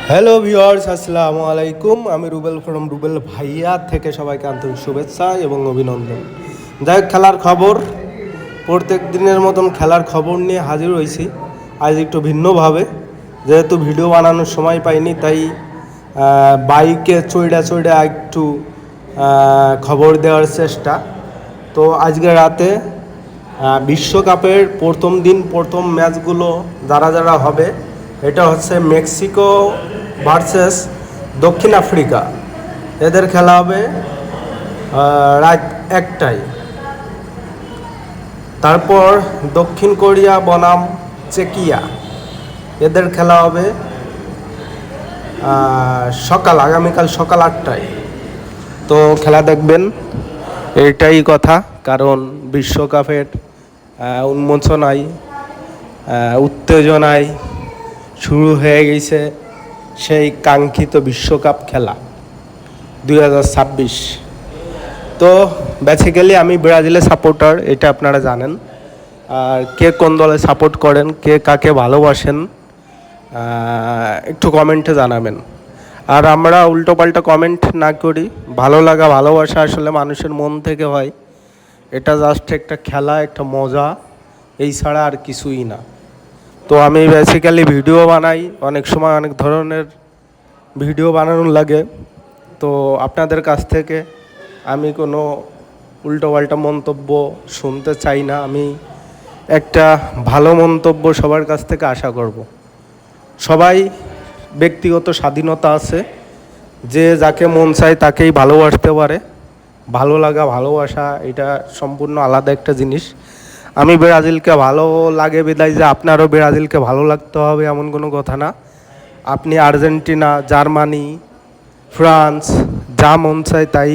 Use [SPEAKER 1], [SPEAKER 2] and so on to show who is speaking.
[SPEAKER 1] Hello viewers, আসসালামু আলাইকুম। আমি রুবেল ফ্রম রুবেল ভাইয়া থেকে সবাইকে আন্তরিক শুভেচ্ছা এবং অভিনন্দন। যাই হোক, খেলার খবর প্রত্যেক দিনের মতন খেলার খবর নিয়ে হাজির হয়েছি। আজ একটু ভিন্নভাবে, যেহেতু ভিডিও বানানোর সময় পাইনি, তাই বাইকে চড়ে একটু খবর দেওয়ার চেষ্টা। তো আজকে রাতে বিশ্বকাপের প্রথম দিন প্রথম ম্যাচগুলো যারা হবে, এটা হচ্ছে মেক্সিকো ভার্সেস দক্ষিণ আফ্রিকা। এদের খেলা হবে রাত 1টায়। তারপর দক্ষিণ কোরিয়া বনাম চেকিয়া, এদের খেলা হবে আগামীকাল সকাল 8টায়। তো খেলা দেখবেন, এটাই কথা। কারণ বিশ্বকাপের উন্মোচনায় উত্তেজনায় শুরু হয়ে গেছে সেই কাঙ্ক্ষিত বিশ্বকাপ খেলা 2026। তো বেসিক্যালি আমি ব্রাজিলের সাপোর্টার, এটা আপনারা জানেন। আর কে কোন দলে সাপোর্ট করেন, কে কাকে ভালোবাসেন, একটু কমেন্টে জানাবেন। আর আমরা উল্টোপাল্টা কমেন্ট না করি। ভালো লাগা ভালোবাসা আসলে মানুষের মন থেকে হয়। এটা জাস্ট একটা খেলা, একটা মজা, এই ছাড়া আর কিছুই না। তো আমি বেসিক্যালি ভিডিও বানাই, অনেক সময় অনেক ধরনের ভিডিও বানানোর লাগে। তো আপনাদের কাছ থেকে আমি কোনো উল্টোপাল্টা মন্তব্য শুনতে চাই না। আমি একটা ভালো মন্তব্য সবার কাছ থেকে আশা করব। সবাই ব্যক্তিগত স্বাধীনতা আছে, যে যাকে মন চায় তাকেই ভালোবাসতে পারে। ভালো লাগা ভালোবাসা এটা সম্পূর্ণ আলাদা একটা জিনিস। আমি ব্রাজিলকে ভালো লাগে বিদায় যে আপনারও ব্রাজিলকে ভালো লাগতে হবে এমন কোনো কথা না। আপনি আর্জেন্টিনা, জার্মানি, ফ্রান্স, যা মন চায় তাই